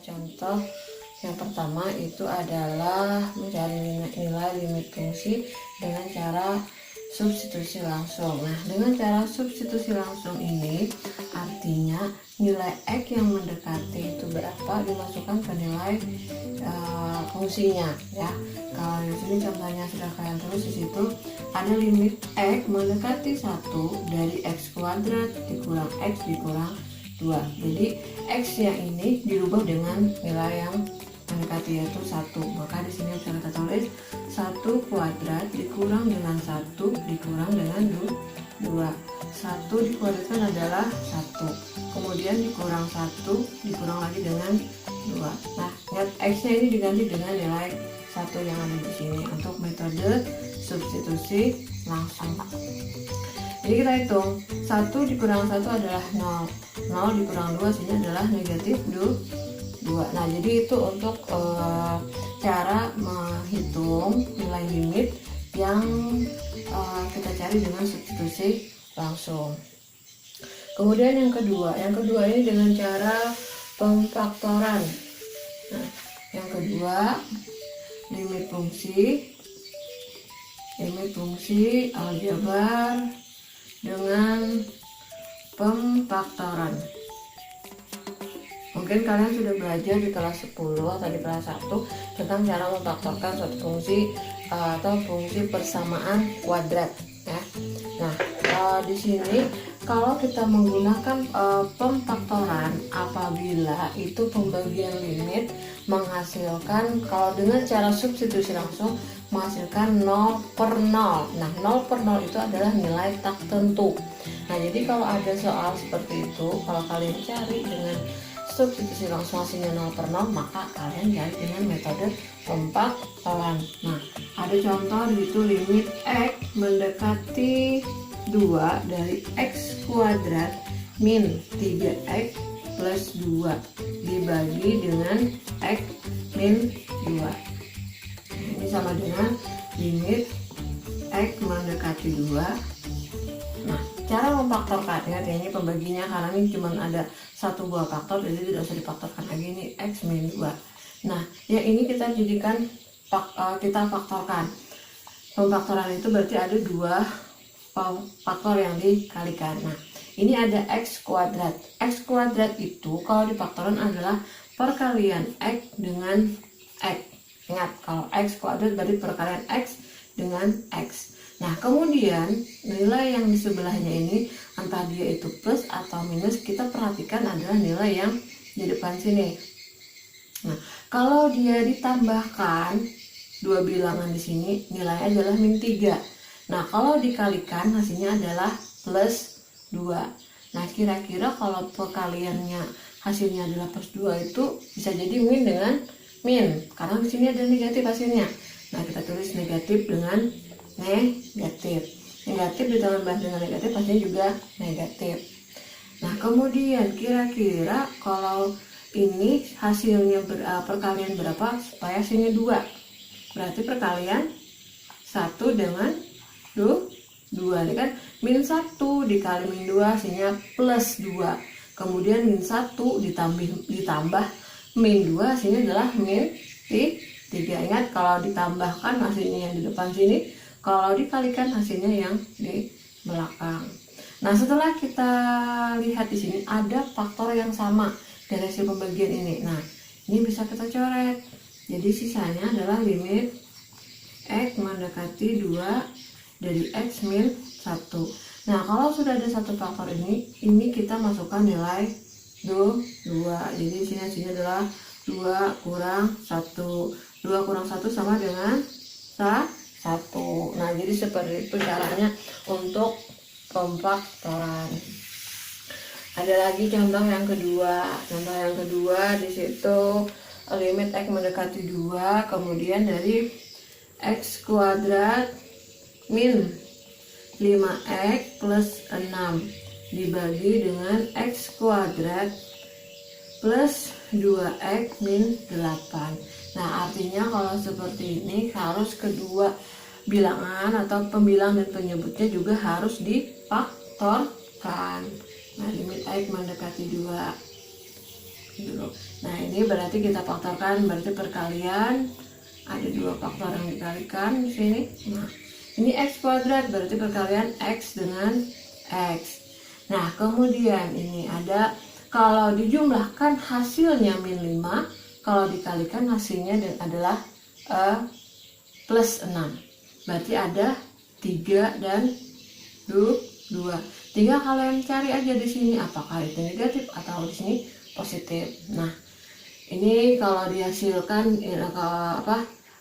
Contoh yang pertama itu adalah mencari nilai limit fungsi dengan cara substitusi langsung. Nah, dengan cara substitusi langsung ini artinya nilai X yang mendekati itu berapa dimasukkan ke nilai fungsinya ya. Kalau di sini contohnya sudah kalian tulis, di situ ada limit X mendekati 1 dari X kuadrat dikurang X dikurang 2. Jadi X nya ini dirubah dengan nilai yang mendekati yaitu 1. Maka di sini bisa kita tulis 1 kuadrat dikurang dengan 1 dikurang dengan 2. 1 dikuadratkan adalah 1. Kemudian dikurang 1 dikurang lagi dengan 2. Nah, lihat X nya ini diganti dengan nilai 1 yang ada di sini untuk metode substitusi langsung. Jadi kita hitung 1 dikurang 1 adalah 0. 0 dikurang 2 sini adalah negatif 2. Nah, jadi itu untuk cara menghitung nilai limit yang kita cari dengan substitusi langsung. Kemudian yang kedua ini dengan cara pemfaktoran. Nah, yang kedua limit fungsi aljabar dengan pemfaktoran. Mungkin kalian sudah belajar di kelas 10 atau di kelas 1 tentang cara memfaktorkan suatu fungsi atau fungsi persamaan kuadrat ya. Nah, di sini kalau kita menggunakan pemfaktoran apabila itu pembagian limit menghasilkan, kalau dengan cara substitusi langsung menghasilkan 0 per 0. Nah, 0 per 0 itu adalah nilai tak tentu. Nah, jadi kalau ada soal seperti itu, kalau kalian cari dengan substitusi langsung hasilnya 0 per 0, maka kalian cari dengan metode pemfaktoran. Nah, ada contoh yaitu limit X mendekati 2 dari X kuadrat min 3X plus 2 dibagi dengan X min 2. Nah, ini sama dengan limit X mendekati 2. Nah, cara memfaktorkan, ingat ya, ini pembaginya karena ini cuma ada satu buah faktor, jadi tidak usah difaktorkan lagi, ini X min 2. Nah, yang ini kita jadikan kita faktorkan. Pemfaktoran itu berarti ada dua faktor yang dikalikan. Nah, ini ada X kuadrat. X kuadrat itu kalau difaktoran adalah perkalian X dengan X. Ingat, kalau X kuadrat berarti perkalian X dengan X. Nah, kemudian nilai yang di sebelahnya ini entah dia itu plus atau minus, kita perhatikan adalah nilai yang di depan sini. Nah, kalau dia ditambahkan dua bilangan di sini, nilainya adalah min 3. Nah, kalau dikalikan hasilnya adalah plus 2. Nah, kira-kira kalau perkaliannya hasilnya adalah plus 2 itu bisa jadi min dengan min, karena di sini ada negatif hasilnya. Nah, kita tulis negatif dengan negatif. Negatif ditambah dengan negatif hasilnya juga negatif. Nah, kemudian kira-kira kalau ini hasilnya perkalian berapa supaya hasilnya 2? Berarti perkalian 1 dengan 2. Ini kan min 1 dikali min 2 hasilnya plus 2. Kemudian min 1 ditambah min 2 hasilnya adalah min 3. Ingat, kalau ditambahkan hasilnya yang di depan sini, kalau dikalikan hasilnya yang di belakang. Nah, setelah kita lihat di sini ada faktor yang sama dari hasil pembagian ini. Nah, ini bisa kita coret. Jadi sisanya adalah limit X mendekati 2 dari X min 1. Nah, kalau sudah ada satu faktor ini kita masukkan nilai 2. Jadi di sini hasilnya adalah 2 kurang 1. 2 kurang 1 sama dengan 1. Nah, jadi seperti itu caranya untuk pemfaktoran. Ada lagi contoh yang kedua. Contoh yang kedua di situ limit X mendekati 2, kemudian dari X kuadrat min 5X plus 6 dibagi dengan X kuadrat plus 2X min 8. Nah, artinya kalau seperti ini harus kedua bilangan atau pembilang dan penyebutnya juga harus difaktorkan. Nah, limit X mendekati 2. dulu. Nah ini berarti kita faktorkan, berarti perkalian ada 2 faktor yang dikalikan di sini. Nah ini x kuadrat berarti perkalian x dengan x. Nah kemudian ini ada, kalau dijumlahkan hasilnya min 5, kalau dikalikan hasilnya adalah plus 6. Berarti ada 3 dan 2. Tinggal kalian cari aja di sini apakah itu negatif atau di sini positif. Nah, ini kalau dihasilkan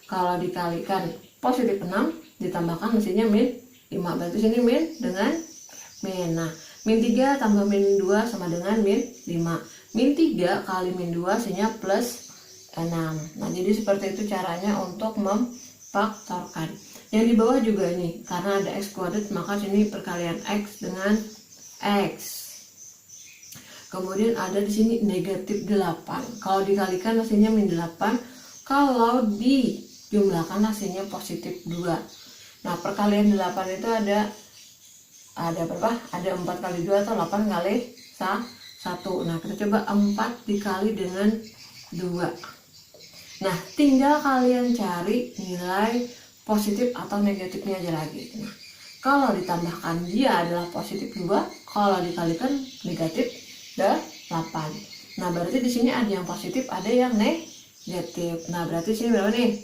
kalau dikalikan positif 6 ditambahkan hasilnya min 5. Berarti sini min dengan min. Nah, min 3 tambah min 2 sama dengan min 5. Min 3 kali min 2 hasilnya plus 6. Nah, jadi seperti itu caranya untuk memfaktorkan. Yang di bawah juga ini, karena ada x kuadrat maka sini perkalian x dengan x. Kemudian ada di sini negatif 8. Kalau dikalikan hasilnya min 8. Kalau dijumlahkan hasilnya positif 2. Nah, perkalian 8 itu ada berapa? Ada 4 kali 2 atau 8 kali 1. Nah, kita coba 4 dikali dengan 2. Nah, tinggal kalian cari nilai positif atau negatifnya aja lagi. Nah, kalau ditambahkan dia adalah positif 2, kalau dikalikan negatif 8. Nah, berarti di sini ada yang positif, ada yang negatif. Nah, berarti sini berapa nih?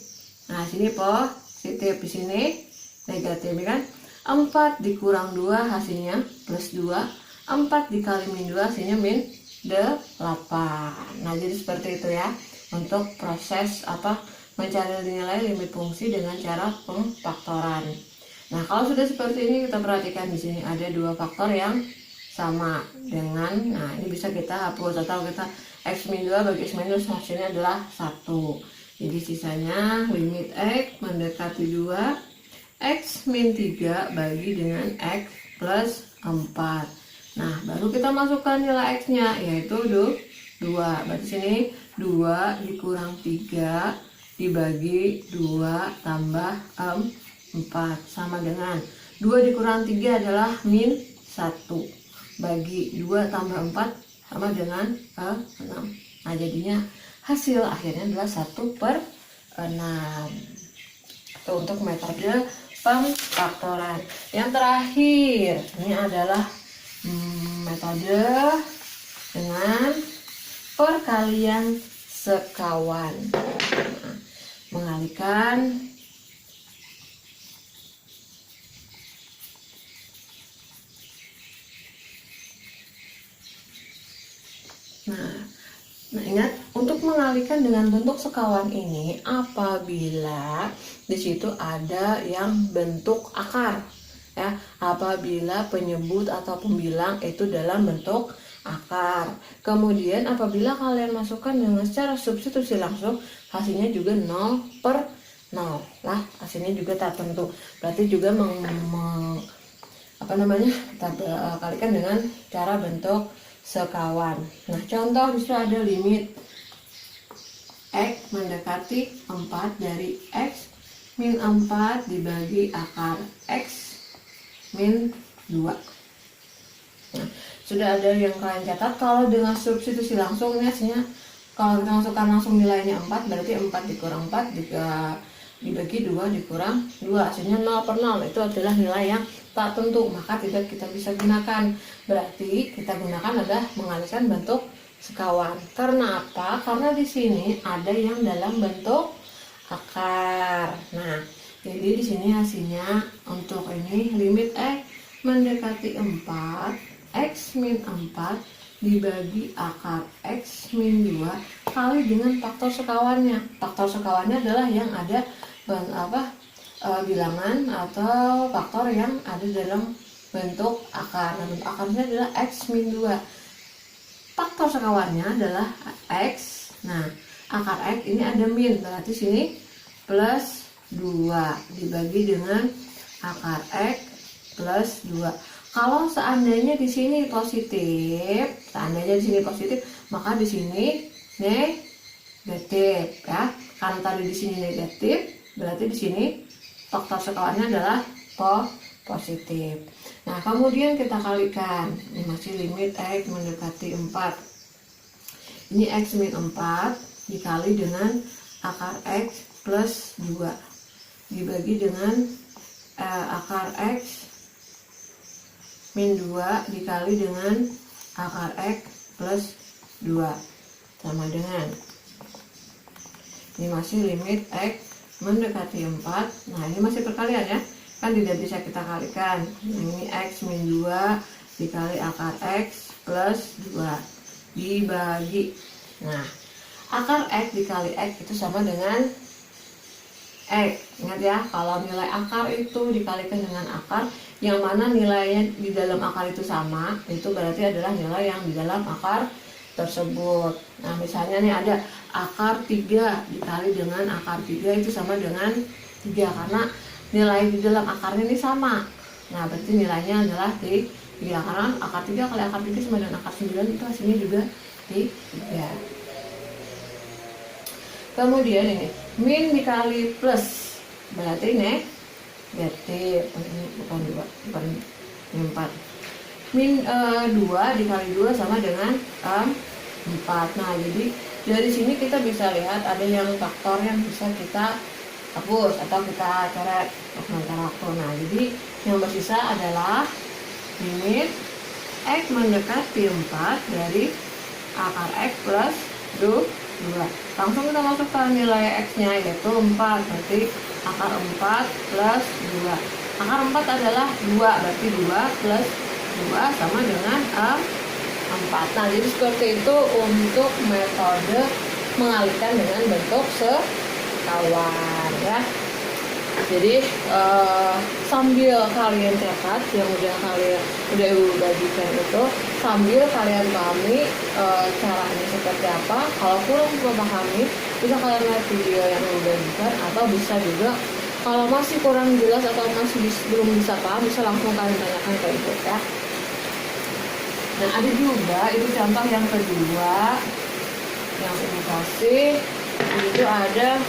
Nah, sini positif, di sini negatif, kan? 4 dikurang 2 hasilnya plus 2. 4 dikali min 2 hasilnya min 8. Nah, jadi seperti itu ya untuk proses mencari nilai limit fungsi dengan cara pemfaktoran. Nah, kalau sudah seperti ini kita perhatikan di sini ada 2 faktor yang sama dengan, nah ini bisa kita hapus atau kita x min 2 bagi x minus hasilnya adalah 1. Jadi sisanya limit x mendekati 2, x min 3 bagi dengan x plus 4. Nah, baru kita masukkan nilai x-nya yaitu 2. Berarti sini 2 dikurang 3 dibagi 2 tambah 4 sama dengan 2 dikurang 3 adalah min 1 bagi 2 tambah 4 sama dengan 6. Nah, jadinya hasil akhirnya adalah 1/6. Itu untuk metode pemfaktoran. Yang terakhir ini adalah metode dengan perkalian sekawan. Mengalihkan nah ingat, untuk mengalihkan dengan bentuk sekawan ini apabila di situ ada yang bentuk akar ya, apabila penyebut atau pembilang itu dalam bentuk akar. Kemudian apabila kalian masukkan dengan secara substitusi langsung, hasilnya juga 0/0 lah, hasilnya juga tak tentu. Berarti juga kita kalikan dengan cara bentuk sekawan. Nah, contoh disitu ada limit x mendekati 4 dari x min 4 dibagi akar x min 2. Nah, sudah ada yang kalian catat. Kalau dengan substitusi langsung ini hasilnya, kalau kita masukkan langsung nilainya 4, berarti 4 dikurang 4 dibagi 2 dikurang 2 hasilnya 0/0. Itu adalah nilai yang tak tentu, maka tidak kita bisa gunakan. Berarti kita gunakan adalah mengalihkan bentuk sekawan. Karena apa? Karena di sini ada yang dalam bentuk akar. Nah, jadi di sini hasilnya untuk ini limit x mendekati 4 x min 4 dibagi akar x min 2 kali dengan faktor sekawannya. Faktor sekawannya adalah yang ada bilangan atau faktor yang ada dalam bentuk akar. Nah, bentuk akarnya adalah x min 2. Faktor sekawannya adalah x. Nah, akar x ini ada min, berarti sini plus 2 dibagi dengan akar x plus 2. Kalau seandainya di sini positif, maka di sini negatif ya. Karena tadi di sini negatif, berarti di sini faktor sekawannya adalah positif. Nah, kemudian kita kalikan. Ini masih limit x mendekati 4. Ini X min 4 dikali dengan akar X plus 2 dibagi dengan akar X min 2 dikali dengan akar X plus 2 sama dengan, ini masih limit X mendekati 4. Nah ini masih perkalian ya, kan tidak bisa kita kalikan. Ini X min 2 dikali akar X plus 2 dibagi, nah akar X dikali X itu sama dengan X. Ingat ya, kalau nilai akar itu dikalikan dengan akar yang mana nilainya di dalam akar itu sama, itu berarti adalah nilai yang di dalam akar tersebut. Nah misalnya nih ada akar 3 dikali dengan akar 3 itu sama dengan 3, karena nilai di dalam akarnya ini sama. Nah berarti nilainya adalah di 3, karena akar 3 kali akar 3 sama dengan akar 9, itu hasilnya juga di 3. Kemudian ini min dikali plus, berarti negatif, bukan 4. Min 2 dikali 2 sama dengan 4. Nah jadi dari sini kita bisa lihat ada yang faktor yang bisa kita hapus atau kita coret sementara waktu. Nah jadi yang bersisa adalah limit X mendekati 4 dari akar X plus 2. Langsung kita masukkan nilai X nya yaitu 4, berarti akar 4 plus 2. Akar 4 adalah 2, berarti 2 plus 2 sama dengan 4. Nah jadi seperti itu untuk metode mengalihkan dengan bentuk sekawan ya. Jadi sambil kalian catat yang udah ibu bagikan itu, sambil kalian pahami caranya seperti apa. Kalau kurang memahami, bisa kalian lihat video yang ibu bagikan, atau bisa juga kalau masih kurang jelas atau masih belum bisa paham, bisa langsung kalian tanyakan ke ibu ya. Nah ada juga itu contoh yang kedua yang ibu kasih, itu ada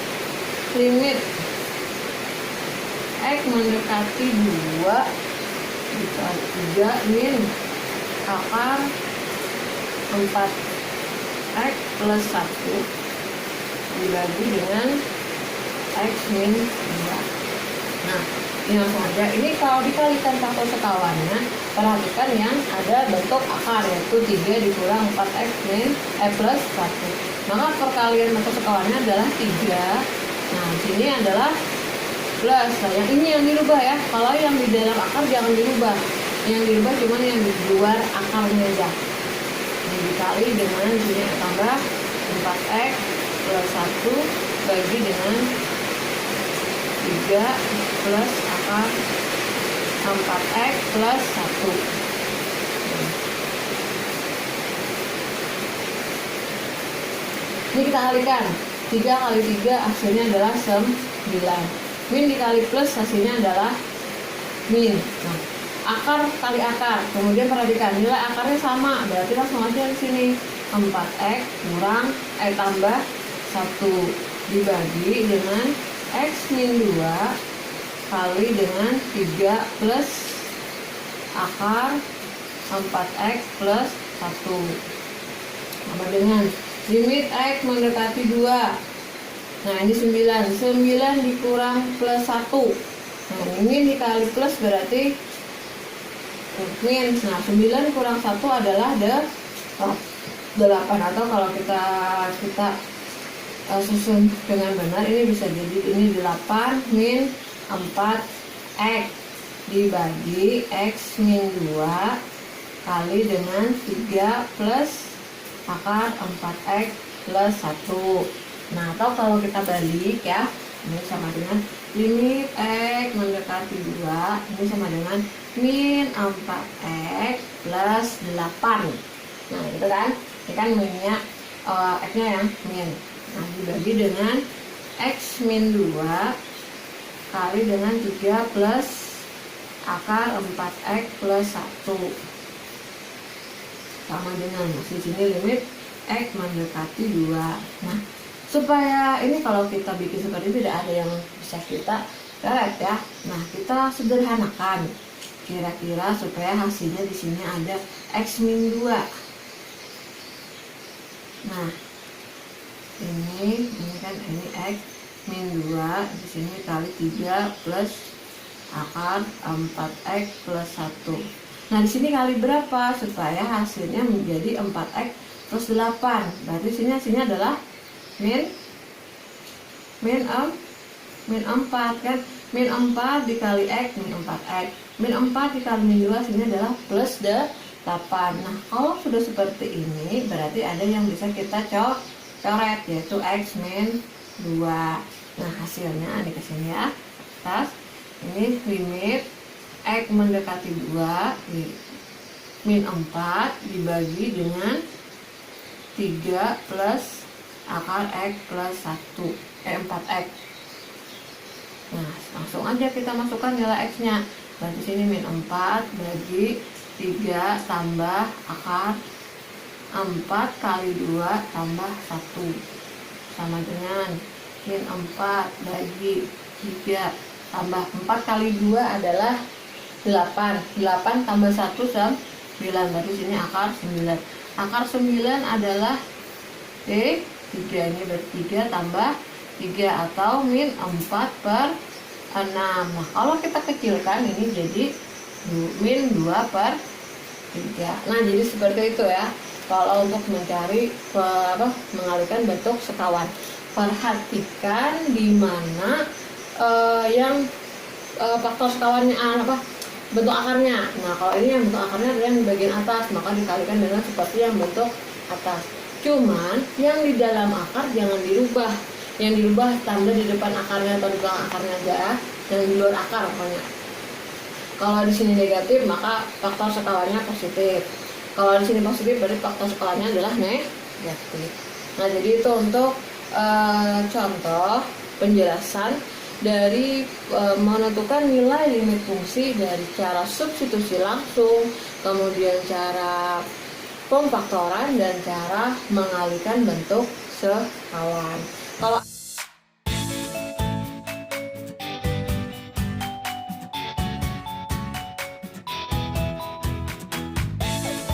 limit X mendekati 2 dikali 3 min akar 4X plus 1 dibagi dengan X min 2. Nah ini langsung aja, ini kalau dikalikan faktor sekawannya, perhatikan yang ada bentuk akar yaitu 3 dikurang 4X min plus 1. Maka perkalian bentuk sekawannya adalah 3. Nah sini adalah plus. Nah yang ini yang dirubah ya, kalau yang di dalam akar jangan dirubah, yang dirubah cuma yang di luar akarnya aja. Ini dikali dengan sini tambah 4X plus 1 bagi dengan 3 plus akar 4X plus 1. Ini kita kalikan, 3 kali 3 hasilnya adalah 9. Min dikali plus hasilnya adalah min. Nah, akar kali akar. Kemudian perhatikan nilai akarnya sama, berarti langsung aja di sini 4X kurang tambah 1 dibagi dengan X min 2 kali dengan 3 plus akar 4X plus 1 sama dengan limit X mendekati 2. Nah ini 9 dikurang plus 1. Nah ini dikali plus berarti min. Nah 9 kurang 1 adalah 8, atau kalau kita susun dengan benar ini bisa jadi ini 8 min 4X dibagi X min 2 kali dengan 3 plus akar 4X plus 1. Nah atau kalau kita balik ya, ini sama dengan limit X mendekati 2, ini sama dengan min 4X plus 8. Nah gitu kan, ini kan minnya X nya yang min. Nah dibagi dengan X min 2 kali dengan 3 plus akar 4X plus 1 sama dengan di sini limit X mendekati 2. Nah supaya ini kalau kita bikin seperti ini tidak ada yang bisa kita coret ya. Nah kita sederhanakan kira-kira supaya hasilnya di sini ada X min 2. Nah, ini kan ini X min 2, di sini kali 3 plus akar 4X plus 1. Nah, di sini kali berapa supaya hasilnya menjadi 4X plus 8. Berarti sini hasilnya adalah min 4 kan. Min 4 dikali X min 4X. Min 4 dikali min 2 sini adalah plus 8. Nah, kalau sudah seperti ini berarti ada yang bisa kita coret, yaitu X min 2. Nah, hasilnya ini ke sini ya. Atas ini limit X mendekati 2 min 4 dibagi dengan 3 plus akar X plus 4X. Nah, langsung aja kita masukkan nilai X-nya. Berarti sini min 4 bagi 3 tambah akar 4 kali 2 tambah 1 sama dengan min 4 bagi 3 tambah 4 kali 2 adalah 8. 8 tambah 1 9. Berarti sini akar 9. Akar 9 adalah 3. Ini berarti 3 tambah 3 atau min 4 per 6. Nah, kalau kita kecilkan ini jadi min 2 per 3. Nah, jadi seperti itu ya. Kalau untuk mencari mengalihkan bentuk sekawan, perhatikan di mana yang faktor sekawannya bentuk akarnya. Nah, kalau ini yang bentuk akarnya adalah yang di bagian atas, maka dikalikan dengan seperti yang bentuk atas. Cuman yang di dalam akar jangan dirubah. Yang dirubah tanda di depan akarnya atau di belakang akarnya aja, yang di luar akar pokoknya. Kalau di sini negatif maka faktor sekawannya positif. Kalau di sini positif berarti faktor sekawannya adalah negatif. Nah, jadi itu untuk contoh penjelasan dari menentukan nilai limit fungsi dari cara substitusi langsung, kemudian cara pemfaktoran dan cara mengalihkan bentuk sekawan. Kalau